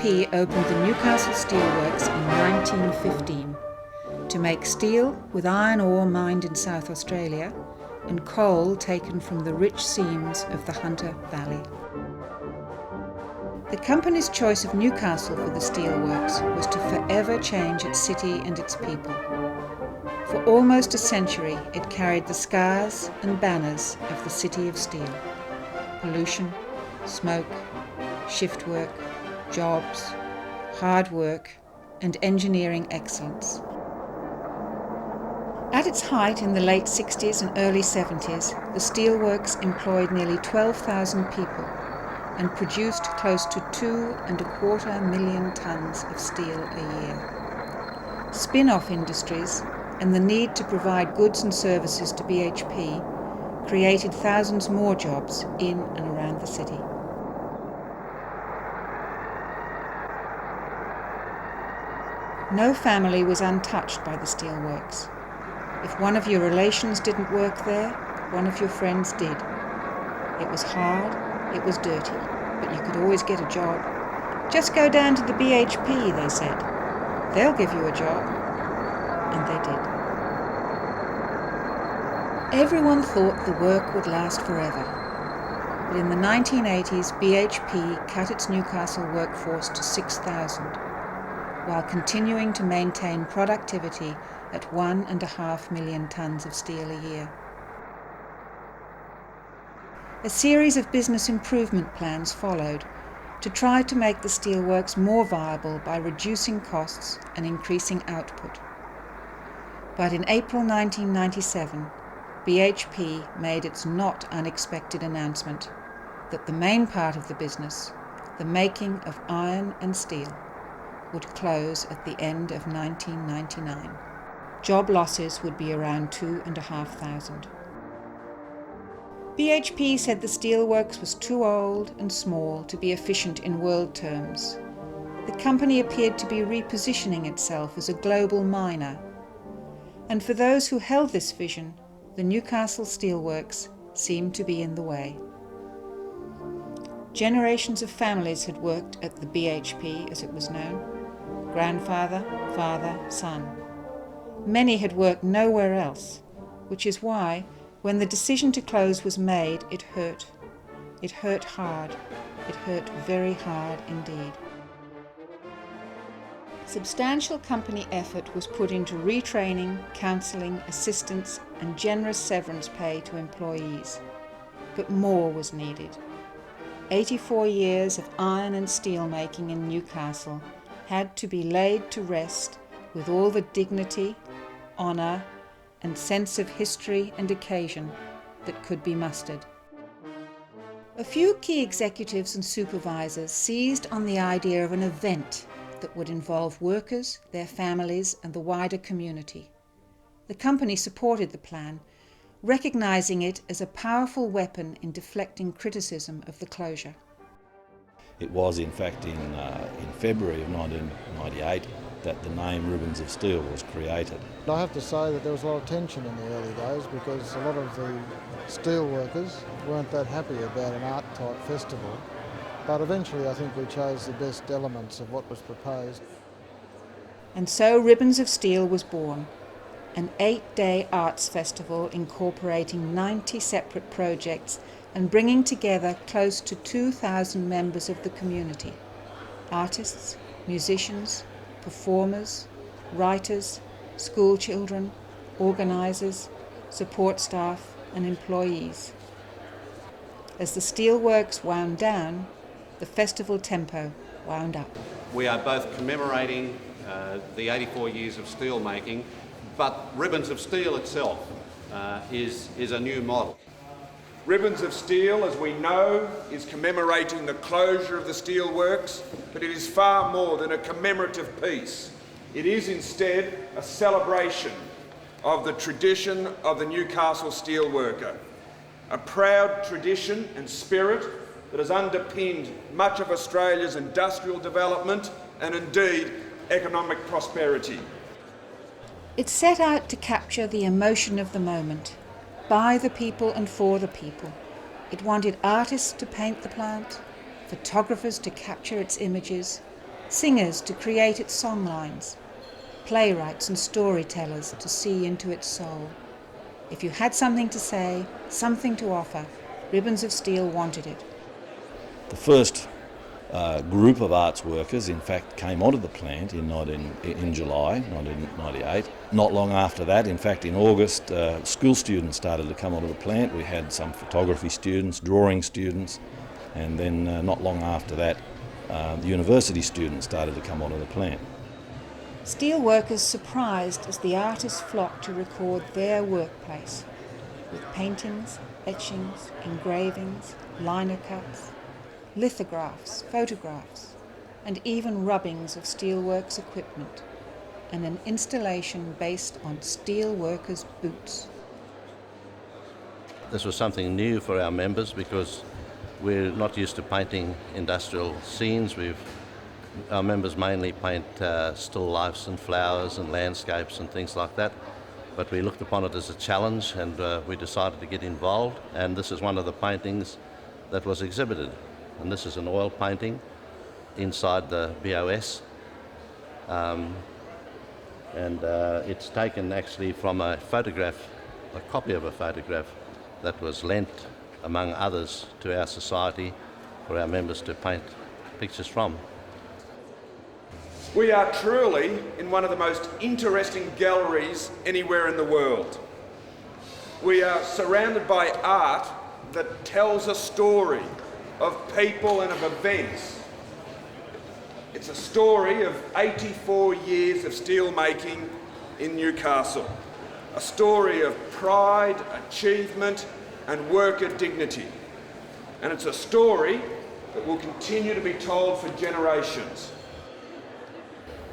BHP opened the Newcastle Steelworks in 1915 to make steel with iron ore mined in South Australia and coal taken from the rich seams of the Hunter Valley. The company's choice of Newcastle for the steelworks was to forever change its city and its people. For almost a century, it carried the scars and banners of the City of Steel. Pollution, smoke, shift work, jobs, hard work, and engineering excellence. At its height in the late 60s and early 70s, the steelworks employed nearly 12,000 people and produced close to 2.25 million tonnes of steel a year. Spin-off industries and the need to provide goods and services to BHP created thousands more jobs in and around the city. No family was untouched by the steelworks. If one of your relations didn't work there, one of your friends did. It was hard, it was dirty, but you could always get a job. Just go down to the BHP, they said. They'll give you a job. And they did. Everyone thought the work would last forever. But in the 1980s, BHP cut its Newcastle workforce to 6,000, while continuing to maintain productivity at 1.5 million tonnes of steel a year. A series of business improvement plans followed to try to make the steelworks more viable by reducing costs and increasing output. But in April 1997, BHP made its not unexpected announcement that the main part of the business, the making of iron and steel, would close at the end of 1999. Job losses would be around 2,500. BHP said the steelworks was too old and small to be efficient in world terms. The company appeared to be repositioning itself as a global miner. And for those who held this vision, the Newcastle Steelworks seemed to be in the way. Generations of families had worked at the BHP, as it was known. Grandfather, father, son. Many had worked nowhere else, which is why, when the decision to close was made, it hurt. It hurt hard. It hurt very hard indeed. Substantial company effort was put into retraining, counselling, assistance, and generous severance pay to employees. But more was needed. 84 years of iron and steel making in Newcastle had to be laid to rest with all the dignity, honour, and sense of history and occasion that could be mustered. A few key executives and supervisors seized on the idea of an event that would involve workers, their families, and the wider community. The company supported the plan, recognising it as a powerful weapon in deflecting criticism of the closure. It was in fact in February of 1998 that the name Ribbons of Steel was created. I have to say that there was a lot of tension in the early days because a lot of the steel workers weren't that happy about an art type festival, but eventually I think we chose the best elements of what was proposed. And so Ribbons of Steel was born, an 8-day arts festival incorporating 90 separate projects and bringing together close to 2,000 members of the community: artists, musicians, performers, writers, school children, organisers, support staff and employees. As the steelworks wound down, the festival tempo wound up. We are both commemorating the 84 years of steel making, but Ribbons of Steel itself is a new model. Ribbons of Steel, as we know, is commemorating the closure of the steelworks, but it is far more than a commemorative piece. It is instead a celebration of the tradition of the Newcastle steelworker, a proud tradition and spirit that has underpinned much of Australia's industrial development and indeed economic prosperity. It set out to capture the emotion of the moment, by the people and for the people. It wanted artists to paint the plant, photographers to capture its images, singers to create its songlines, playwrights and storytellers to see into its soul. If you had something to say, something to offer, Ribbons of Steel wanted it. The first group of arts workers, in fact, came onto the plant in July 1998. Not long after that, in fact, in August, school students started to come onto the plant. We had some photography students, drawing students, and then not long after that, the university students started to come onto the plant. Steel workers surprised as the artists flocked to record their workplace, with paintings, etchings, engravings, liner cuts, lithographs, photographs, and even rubbings of steelworks equipment, and an installation based on steel workers' boots. This was something new for our members because we're not used to painting industrial scenes. Our members mainly paint still lifes and flowers and landscapes and things like that. But we looked upon it as a challenge and we decided to get involved. And this is one of the paintings that was exhibited. And this is an oil painting inside the BOS. It's taken actually from a photograph, a copy of a photograph that was lent, among others, to our society for our members to paint pictures from. We are truly in one of the most interesting galleries anywhere in the world. We are surrounded by art that tells a story of people and of events. It's a story of 84 years of steel making in Newcastle. A story of pride, achievement and worker dignity. And it's a story that will continue to be told for generations.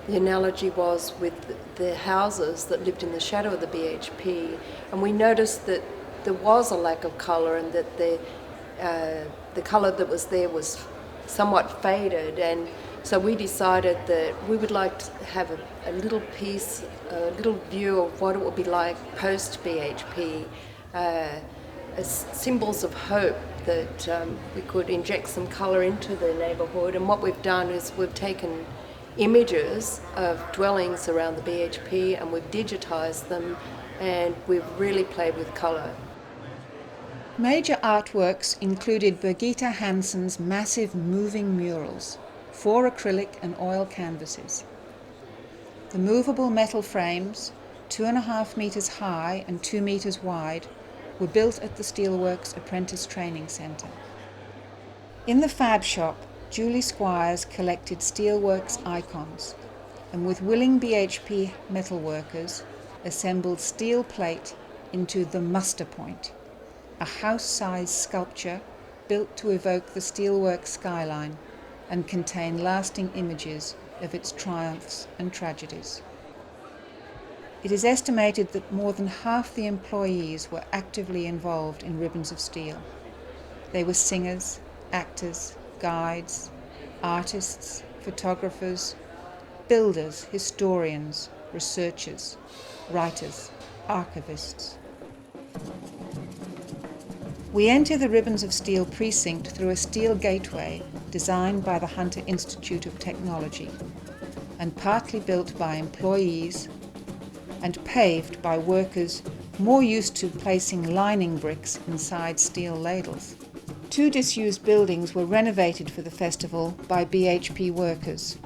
The analogy was with the houses that lived in the shadow of the BHP, and we noticed that there was a lack of colour and that the colour that was there was somewhat faded, and so we decided that we would like to have a little piece, a little view of what it would be like post-BHP, as symbols of hope that we could inject some colour into the neighbourhood. And what we've done is we've taken images of dwellings around the BHP and we've digitised them and we've really played with colour. Major artworks included Birgitta Hansen's massive moving murals, 4 acrylic and oil canvases. The movable metal frames, 2.5 metres high and 2 metres wide, were built at the Steelworks Apprentice Training Centre. In the fab shop, Julie Squires collected steelworks icons and with willing BHP metalworkers assembled steel plate into the muster point, a house-sized sculpture built to evoke the steelworks skyline and contain lasting images of its triumphs and tragedies. It is estimated that more than half the employees were actively involved in Ribbons of Steel. They were singers, actors, guides, artists, photographers, builders, historians, researchers, writers, archivists. We enter the Ribbons of Steel precinct through a steel gateway designed by the Hunter Institute of Technology and partly built by employees and paved by workers more used to placing lining bricks inside steel ladles. 2 disused buildings were renovated for the festival by BHP workers.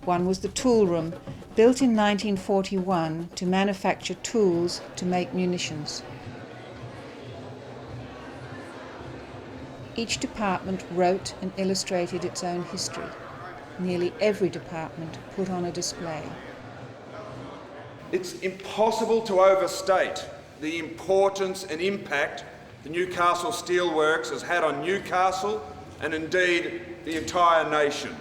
One was the tool room, built in 1941 to manufacture tools to make munitions. Each department wrote and illustrated its own history. Nearly every department put on a display. It's impossible to overstate the importance and impact the Newcastle Steelworks has had on Newcastle and indeed the entire nation.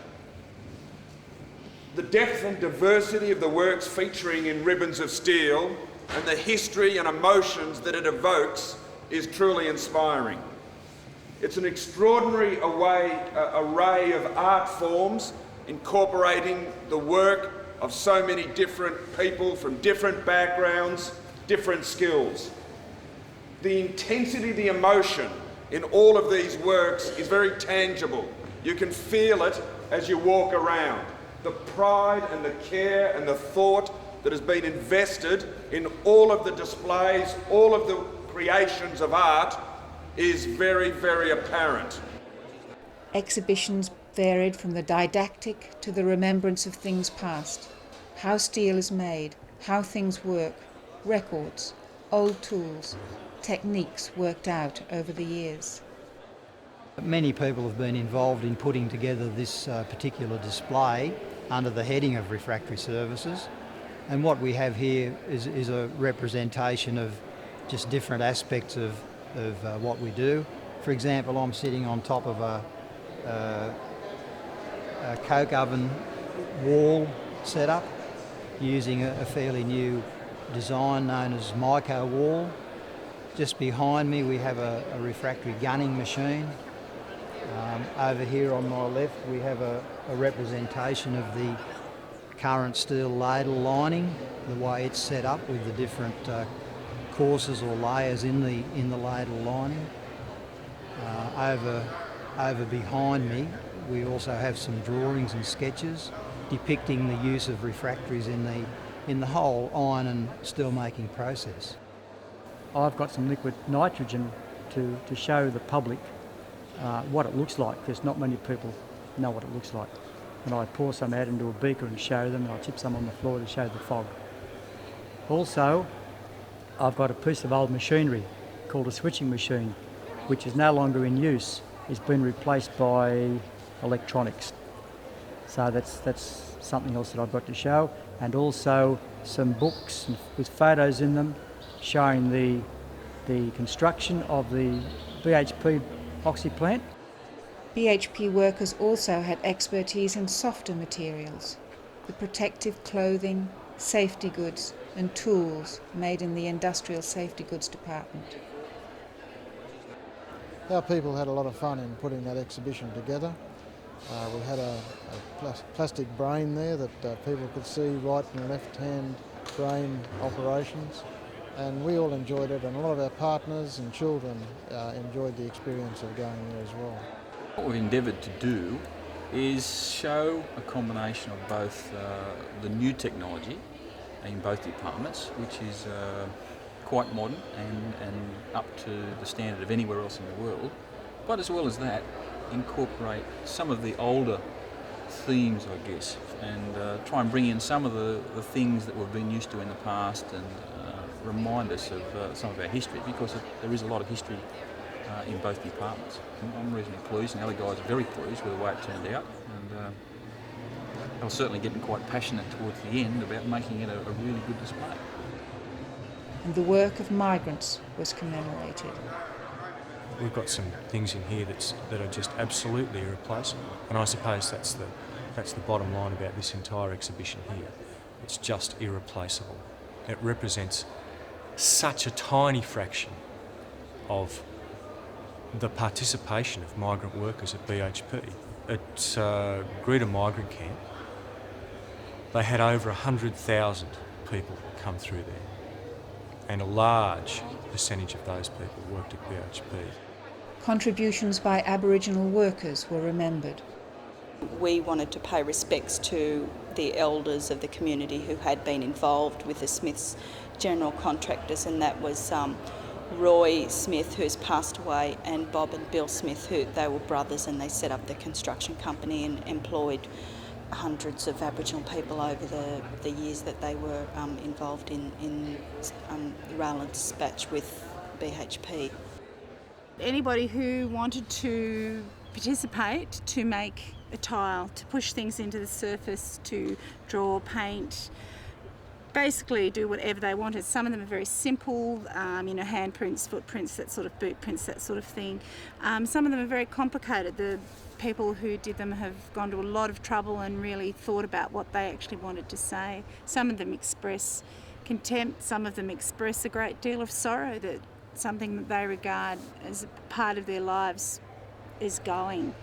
The depth and diversity of the works featuring in Ribbons of Steel and the history and emotions that it evokes is truly inspiring. It's an extraordinary array of art forms incorporating the work of so many different people from different backgrounds, different skills. The intensity, the emotion in all of these works is very tangible. You can feel it as you walk around. The pride and the care and the thought that has been invested in all of the displays, all of the creations of art is very, very apparent. Exhibitions varied from the didactic to the remembrance of things past, how steel is made, how things work, records, old tools, techniques worked out over the years. Many people have been involved in putting together this particular display under the heading of refractory services, and what we have here is a representation of just different aspects of what we do. For example, I'm sitting on top of a coke oven wall setup using a fairly new design known as Myco wall. Just behind me we have a refractory gunning machine. Over here on my left we have a representation of the current steel ladle lining, the way it's set up with the different courses or layers in the ladle lining. Over behind me we also have some drawings and sketches depicting the use of refractories in the whole iron and steel making process. I've got some liquid nitrogen to show the public what it looks like, because not many people know what it looks like. And I pour some out into a beaker and show them, and I tip some on the floor to show the fog. Also, I've got a piece of old machinery called a switching machine, which is no longer in use. It's been replaced by electronics. So that's something else that I've got to show. And also some books with photos in them showing the construction of the BHP oxy plant. BHP workers also had expertise in softer materials, the protective clothing, safety goods and tools made in the Industrial Safety Goods Department. Our people had a lot of fun in putting that exhibition together. We had a plastic brain there that people could see right and left hand brain operations, and we all enjoyed it, and a lot of our partners and children enjoyed the experience of going there as well. What we've endeavoured to do is show a combination of both the new technology in both departments, which is quite modern and up to the standard of anywhere else in the world, but as well as that, incorporate some of the older themes, I guess, and try and bring in some of the things that we've been used to in the past and remind us of some of our history, because there is a lot of history in both departments. I'm reasonably pleased, and the other guys are very pleased with the way it turned out, and they were certainly getting quite passionate towards the end about making it a really good display. And the work of migrants was commemorated. We've got some things in here that are just absolutely irreplaceable, and I suppose that's the bottom line about this entire exhibition here. It's just irreplaceable. It represents such a tiny fraction of the participation of migrant workers at BHP. At Greta Migrant Camp, they had over 100,000 people come through there, and a large percentage of those people worked at BHP. Contributions by Aboriginal workers were remembered. We wanted to pay respects to the elders of the community who had been involved with the Smiths general contractors, and that was Roy Smith, who's passed away, and Bob and Bill Smith, who they were brothers, and they set up the construction company and employed hundreds of Aboriginal people over the years that they were involved in rail and dispatch with BHP. Anybody who wanted to participate, to make a tile, to push things into the surface, to draw, paint, basically do whatever they wanted. Some of them are very simple, handprints, footprints, that sort of boot prints, that sort of thing. Some of them are very complicated. The people who did them have gone to a lot of trouble and really thought about what they actually wanted to say. Some of them express contempt, some of them express a great deal of sorrow that something that they regard as a part of their lives is going.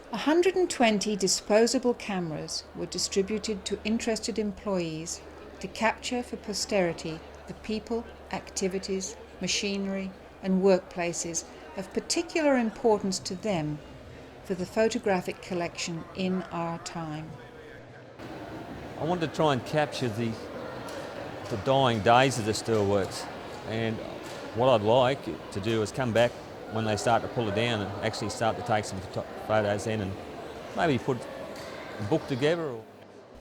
120 disposable cameras were distributed to interested employees to capture for posterity the people, activities, machinery and workplaces of particular importance to them for the photographic collection in our time. I wanted to try and capture the dying days of the steelworks, and what I'd like to do is come back when they start to pull it down and actually start to take some photos then and maybe put a book together.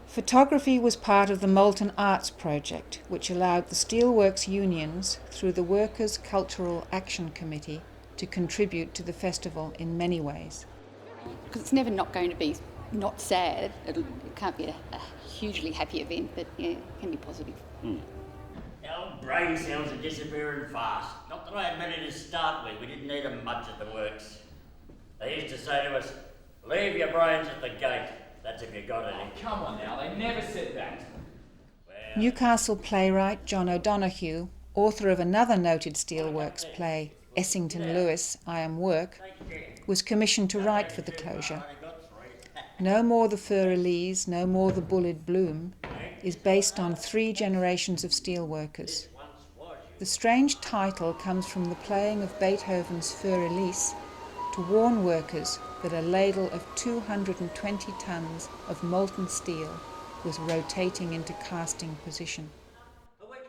Photography was part of the Molten Arts project, which allowed the steelworks unions, through the Workers' Cultural Action Committee, to contribute to the festival in many ways. Because it's never not going to be not sad. It can't be a hugely happy event, but yeah, it can be positive. Our brain cells are disappearing fast. Not that I admitted to start with, we didn't need them much at the works. They used to say to us, leave your brains at the gate. That's if you got any. Oh, come on now, they never said that. Newcastle playwright John O'Donoghue, author of another noted steelworks play, Essington Lewis, I Am Work, was commissioned to write for the closure. No More the Fur Elise, No More the Bullid Bloom is based on 3 generations of steelworkers. The strange title comes from the playing of Beethoven's Fur Elise to warn workers that a ladle of 220 tons of molten steel was rotating into casting position.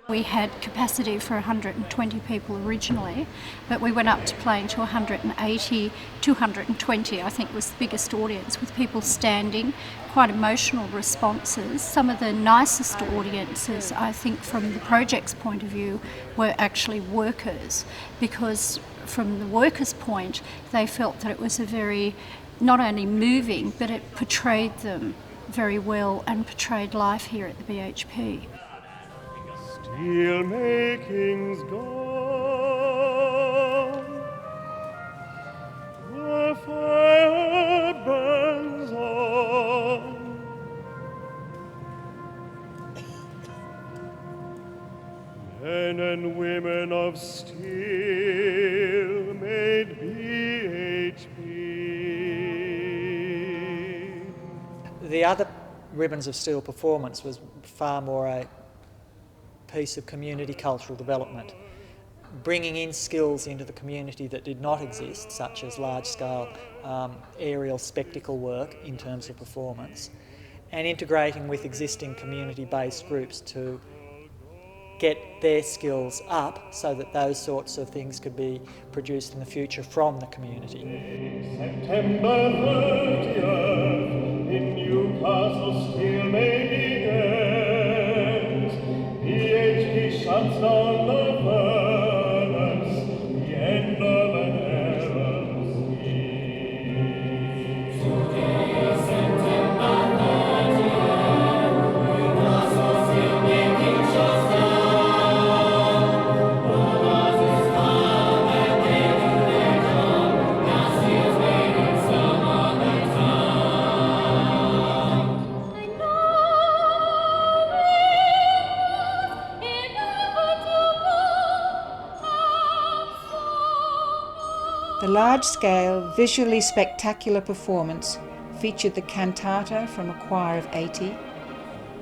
We had capacity for 120 people originally, but we went up to playing to 180, 220 I think was the biggest audience, with people standing, quite emotional responses. Some of the nicest audiences, I think from the project's point of view, were actually workers, because from the workers' point they felt that it was a very, not only moving, but it portrayed them very well and portrayed life here at the BHP. Steel making's gone, the fire burns on. Men and women of steel made BHP. The other Ribbons of Steel performance was far more a piece of community cultural development, bringing in skills into the community that did not exist, such as large-scale aerial spectacle work in terms of performance, and integrating with existing community-based groups to get their skills up so that those sorts of things could be produced in the future from the community. September 30th in Newcastle steelmaking ends, BHP shuts down the furnace, the end of an era's scheme. Today, September 30th, Newcastle steelmaking shuts down. Others is calm and they do their job. Now steel's made in some other town. I know The large-scale, visually spectacular performance featured the cantata from a choir of 80,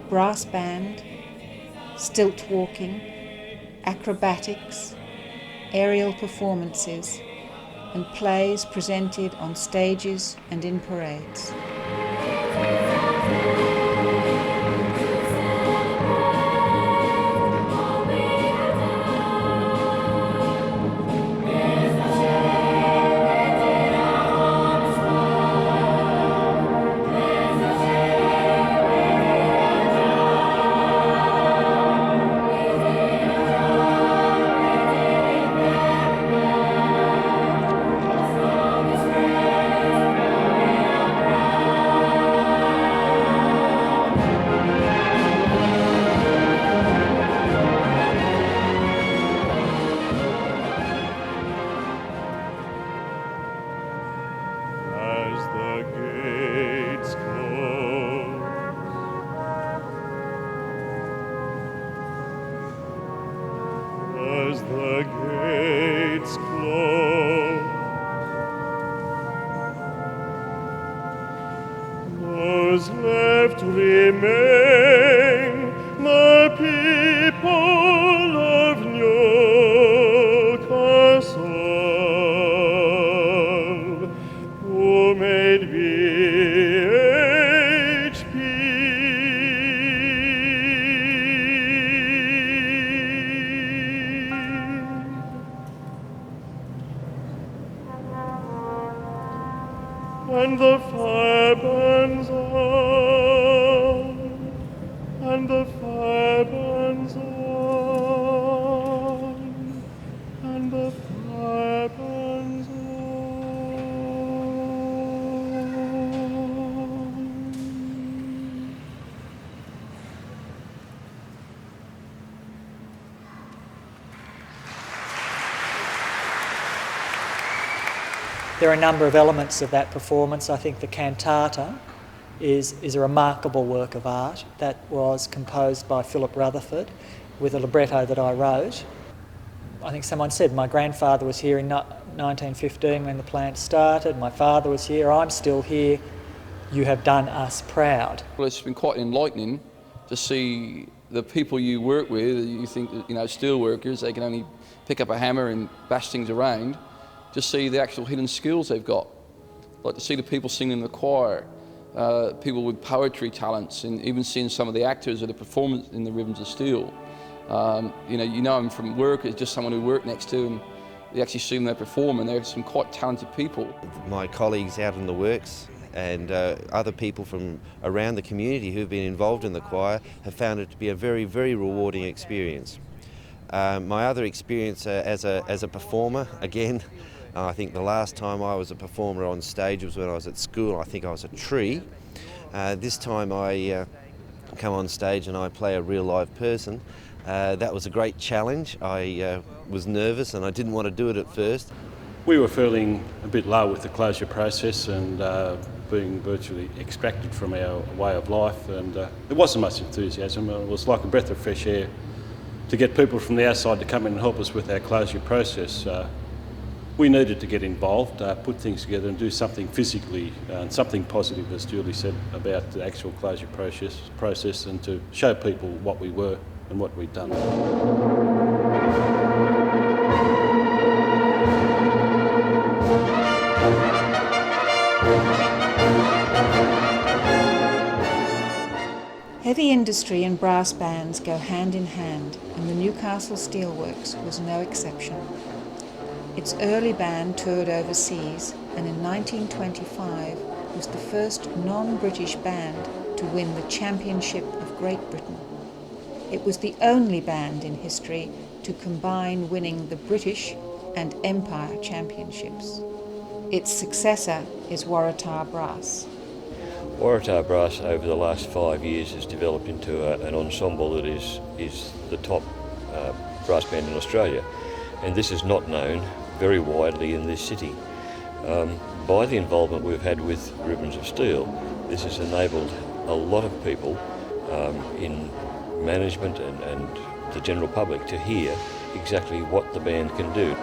brass band, stilt walking, acrobatics, aerial performances, and plays presented on stages and in parades. As the gates close, those left remain the people. Newcastle. and the fire burns on, and the fire burns on, and the fire burns on. There are a number of elements of that performance. I think the cantata is a remarkable work of art that was composed by Philip Rutherford with a libretto that I wrote. I think someone said my grandfather was here in 1915 when the plant started, my father was here, I'm still here, you have done us proud. Well, it's been quite enlightening to see the people you work with. You think that, steel workers, they can only pick up a hammer and bash things around. To see the actual hidden skills they've got, like to see the people singing in the choir, people with poetry talents, and even seeing some of the actors that are performing in the Ribbons of Steel. You know them from work as just someone who worked next to them. You actually see them there perform, and they're some quite talented people. My colleagues out in the works and other people from around the community who've been involved in the choir have found it to be a very, very rewarding experience. My other experience as a performer, again, I think the last time I was a performer on stage was when I was at school. I think I was a tree. This time I come on stage and I play a real live person. That was a great challenge. I was nervous and I didn't want to do it at first. We were feeling a bit low with the closure process and being virtually extracted from our way of life, and there wasn't much enthusiasm. It was like a breath of fresh air to get people from the outside to come in and help us with our closure process. We needed to get involved, put things together and do something physically and something positive, as Julie said, about the actual closure process and to show people what we were and what we'd done. Heavy industry and brass bands go hand in hand, and the Newcastle Steelworks was no exception. Its early band toured overseas, and in 1925 was the first non-British band to win the Championship of Great Britain. It was the only band in history to combine winning the British and Empire Championships. Its successor is Waratah Brass. Waratah Brass over the last 5 years has developed into an ensemble that is the top brass band in Australia, and this is not known very widely in this city. By the involvement we've had with Ribbons of Steel, this has enabled a lot of people in management and the general public to hear exactly what the band can do.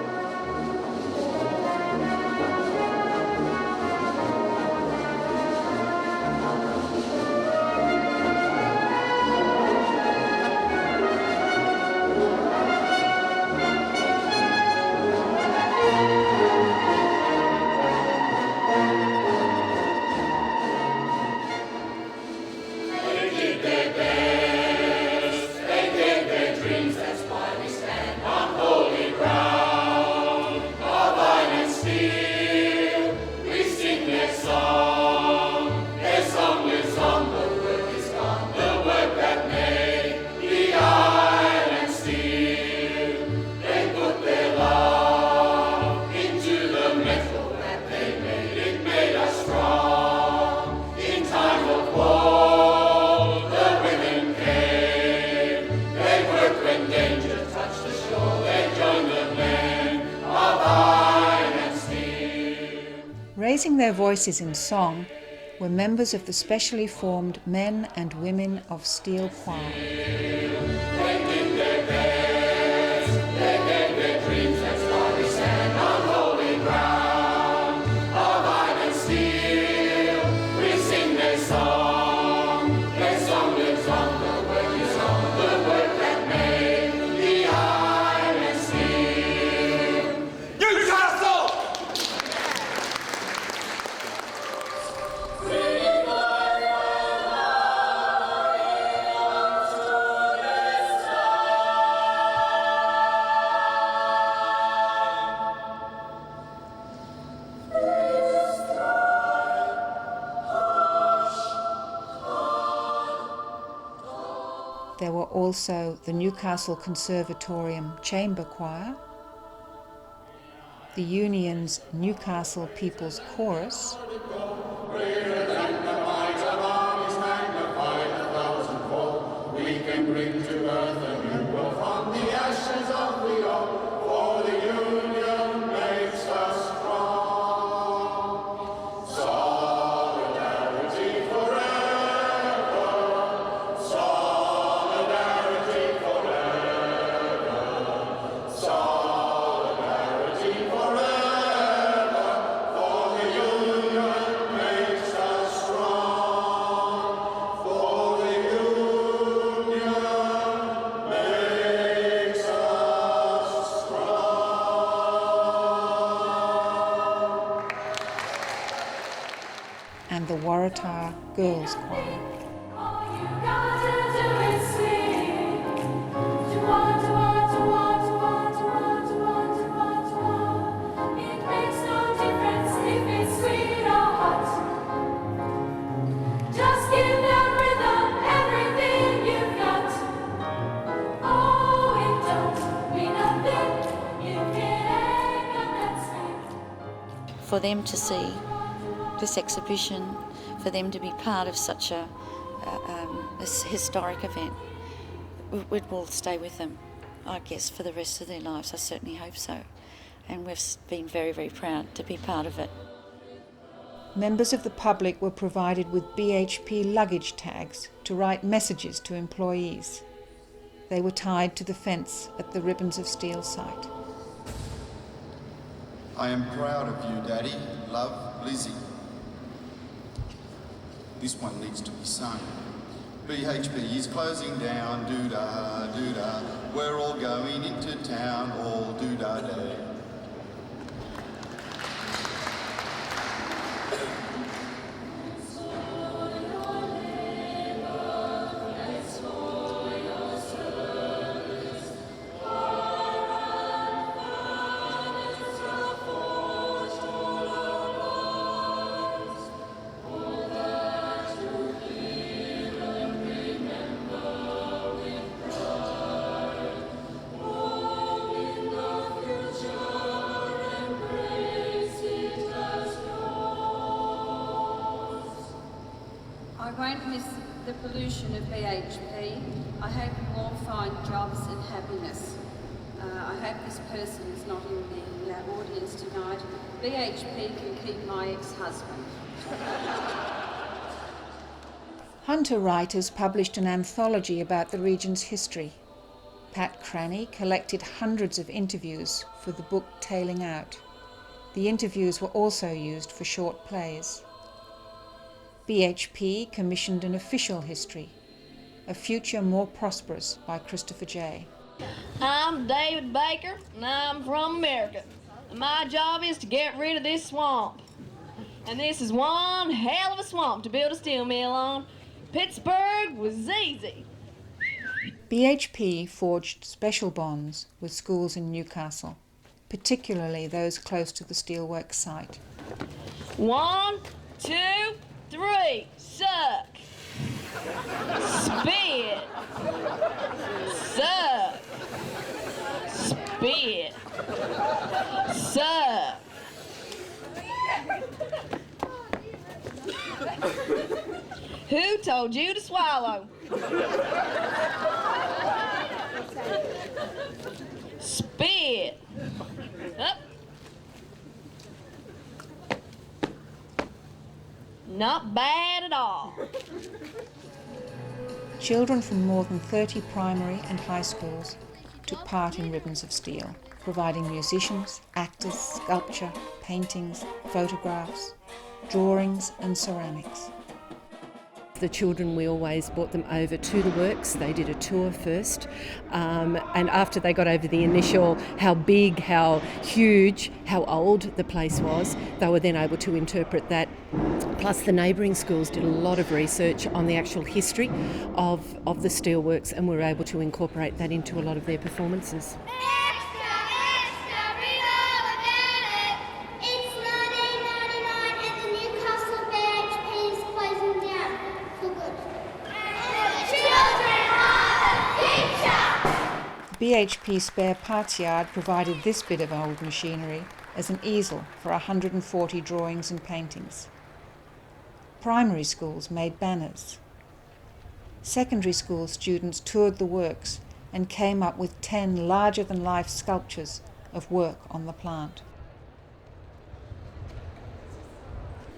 Raising their voices in song were members of the specially formed Men and Women of Steel Choir. There were also the Newcastle Conservatorium Chamber Choir, the Union's Newcastle People's Chorus, we can bring to earth a new world from the ashes of the old, for the union makes us strong. Solidarity forever, solidarity forever, solidarity forever, for the union makes us strong, for the and the Waratah Girls Choir. For them to see this exhibition, for them to be part of such a historic event, it will stay with them, I guess, for the rest of their lives. I certainly hope so. And we've been very, very proud to be part of it. Members of the public were provided with BHP luggage tags to write messages to employees. They were tied to the fence at the Ribbons of Steel site. I am proud of you, Daddy. Love, Lizzie. This one needs to be sung. BHP is closing down, doo-dah, doo-dah. We're all going into town, all doo-dah day. I won't miss the pollution of BHP. I hope you all find jobs and happiness. I hope this person is not in the audience tonight. BHP can keep my ex-husband. Hunter writers published an anthology about the region's history. Pat Cranny collected hundreds of interviews for the book Tailing Out. The interviews were also used for short plays. BHP commissioned an official history, A Future More Prosperous by Christopher J. I'm David Baker, and I'm from America. And my job is to get rid of this swamp. And this is one hell of a swamp to build a steel mill on. Pittsburgh was easy. BHP forged special bonds with schools in Newcastle, particularly those close to the steelworks site. 1, 2, 3, suck. Spit. Suck. Spit. Suck. Who told you to swallow? Spit. Up. Not bad at all. Children from more than 30 primary and high schools took part in Ribbons of Steel, providing musicians, actors, sculpture, paintings, photographs, drawings and ceramics. The children, we always brought them over to the works. They did a tour first, and after they got over the initial how big, how huge, how old the place was, they were then able to interpret that. Plus the neighbouring schools did a lot of research on the actual history of the steelworks, and were able to incorporate that into a lot of their performances. BHP spare parts yard provided this bit of old machinery as an easel for 140 drawings and paintings. Primary schools made banners. Secondary school students toured the works and came up with 10 larger-than-life sculptures of work on the plant.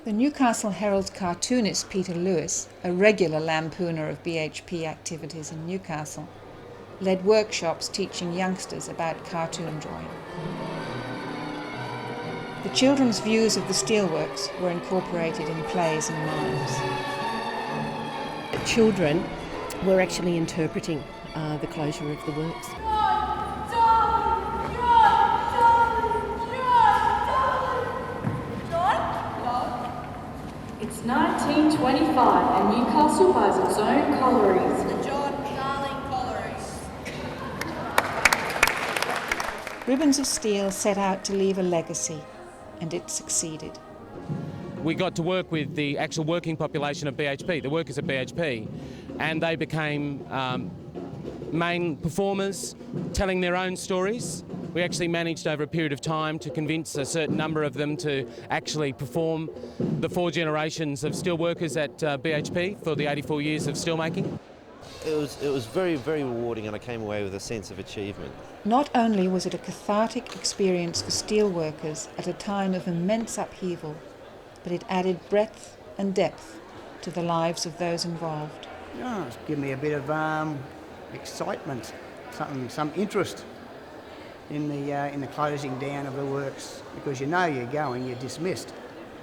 The Newcastle Herald's cartoonist Peter Lewis, a regular lampooner of BHP activities in Newcastle, led workshops teaching youngsters about cartoon drawing. The children's views of the steelworks were incorporated in plays and mimes. Children were actually interpreting the closure of the works. It's 1925 and Newcastle buys its own collieries. The John Darling Collieries. Ribbons of Steel set out to leave a legacy, and it succeeded. We got to work with the actual working population of BHP, the workers at BHP, and they became main performers, telling their own stories. We actually managed over a period of time to convince a certain number of them to actually perform the 4 generations of steelworkers at BHP for the 84 years of steelmaking. It was very, very rewarding, and I came away with a sense of achievement. Not only was it a cathartic experience for steelworkers at a time of immense upheaval, but it added breadth and depth to the lives of those involved. Yeah, it's given me a bit of excitement, some interest in the closing down of the works, because you know you're going, you're dismissed.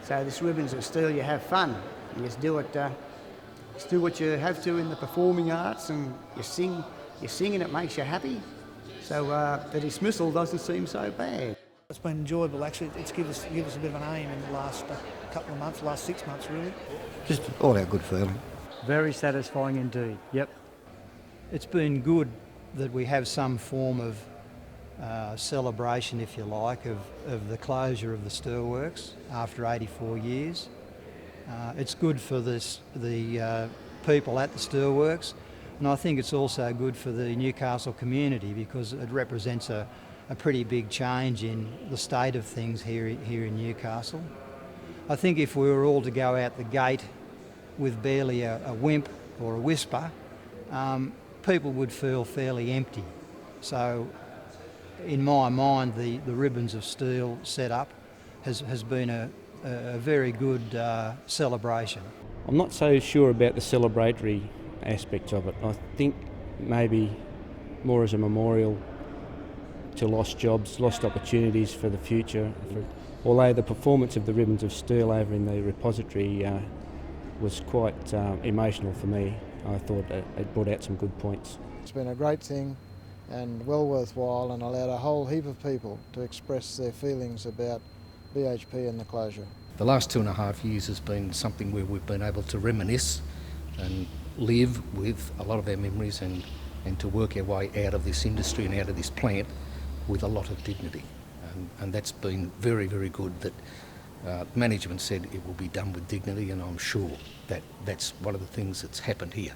So this Ribbons of Steel, you have fun. You just do it. Just do what you have to in the performing arts, and you sing and it makes you happy. So the dismissal doesn't seem so bad. It's been enjoyable actually. It's given us a bit of an aim in the last couple of months, last 6 months really. Just all our good feeling. Very satisfying indeed, yep. It's been good that we have some form of celebration, if you like, of the closure of the steelworks after 84 years. It's good for the people at the steelworks, and I think it's also good for the Newcastle community because it represents a pretty big change in the state of things here in Newcastle. I think if we were all to go out the gate with barely a whimp or a whisper, people would feel fairly empty. So in my mind, the Ribbons of Steel setup has been a very good celebration. I'm not so sure about the celebratory aspect of it. I think maybe more as a memorial to lost jobs, lost opportunities for the future. Although the performance of the Ribbons of Steel over in the repository was quite emotional for me, I thought it brought out some good points. It's been a great thing and well worthwhile, and allowed a whole heap of people to express their feelings about BHP and the closure. The last 2.5 years has been something where we've been able to reminisce and live with a lot of our memories and to work our way out of this industry and out of this plant with a lot of dignity. And that's been very, very good that management said it will be done with dignity, and I'm sure that that's one of the things that's happened here.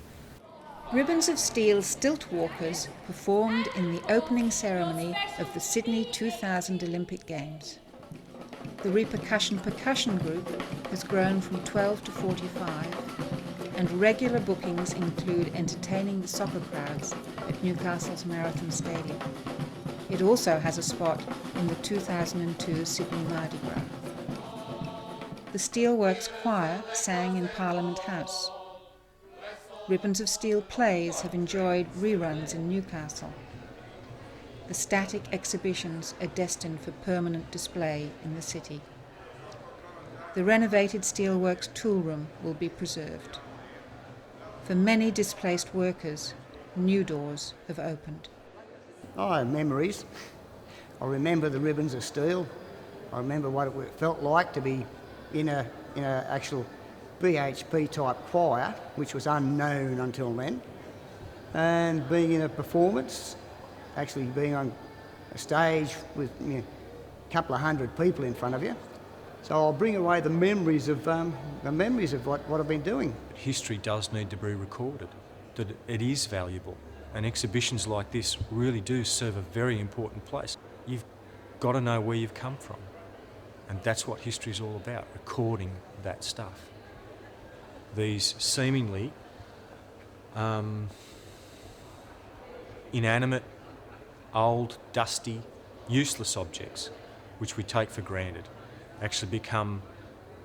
Ribbons of Steel stilt walkers performed in the opening ceremony of the Sydney 2000 Olympic Games. The Repercussion Percussion Group has grown from 12 to 45, and regular bookings include entertaining the soccer crowds at Newcastle's Marathon Stadium. It also has a spot in the 2002 Sydney Mardi Gras. The Steelworks Choir sang in Parliament House. Ribbons of Steel plays have enjoyed reruns in Newcastle. The static exhibitions are destined for permanent display in the city. The renovated Steelworks tool room will be preserved. For many displaced workers, new doors have opened. I have memories. I remember the Ribbons of Steel. I remember what it felt like to be in a actual BHP type choir, which was unknown until then, and being in a performance, actually being on a stage with a couple of hundred people in front of you. So I'll bring away the memories of what I've been doing. History does need to be recorded, that it is valuable, And exhibitions like this really do serve a very important place. You've got to know where you've come from. And that's what history is all about, recording that stuff. These seemingly inanimate, old, dusty, useless objects, which we take for granted, actually become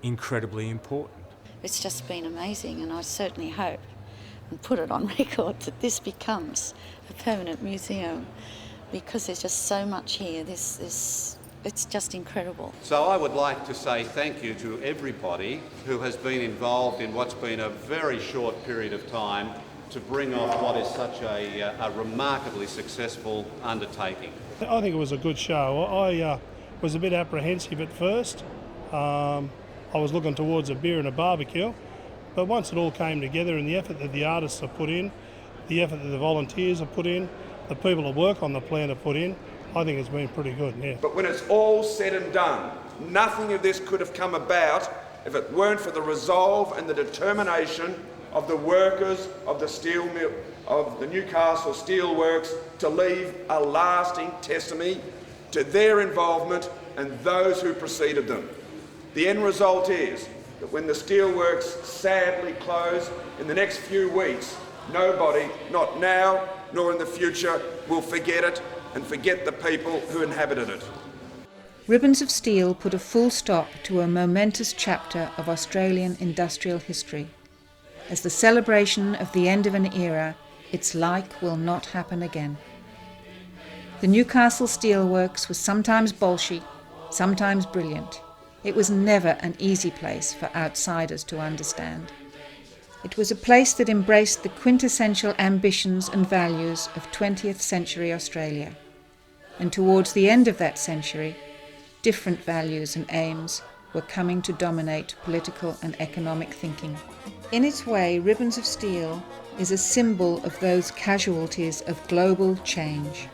incredibly important. It's just been amazing, and I certainly hope and put it on record that this becomes a permanent museum, because there's just so much here. It's just incredible. So I would like to say thank you to everybody who has been involved in what's been a very short period of time to bring off what is such a remarkably successful undertaking. I think it was a good show. I was a bit apprehensive at first. I was looking towards a beer and a barbecue, but once it all came together and the effort that the artists have put in, the effort that the volunteers have put in, the people that work on the plan have put in, I think it's been pretty good, yeah. But when it's all said and done, nothing of this could have come about if it weren't for the resolve and the determination of the workers of the steel mill, of the Newcastle Steelworks, to leave a lasting testimony to their involvement and those who preceded them. The end result is that when the steelworks sadly close in the next few weeks, nobody, not now nor in the future, will forget it and forget the people who inhabited it. Ribbons of Steel put a full stop to a momentous chapter of Australian industrial history. As the celebration of the end of an era, its like will not happen again. The Newcastle Steelworks was sometimes bolshy, sometimes brilliant. It was never an easy place for outsiders to understand. It was a place that embraced the quintessential ambitions and values of 20th century Australia. And towards the end of that century, different values and aims were coming to dominate political and economic thinking. In its way, Ribbons of Steel is a symbol of those casualties of global change.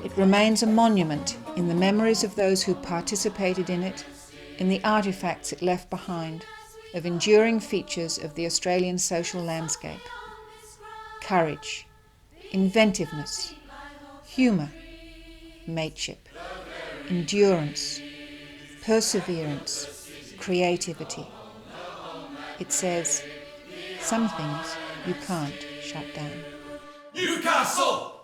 It remains a monument in the memories of those who participated in it, in the artefacts it left behind, of enduring features of the Australian social landscape. Courage, inventiveness, humour, mateship, endurance, perseverance, creativity. It says, some things you can't shut down. Newcastle!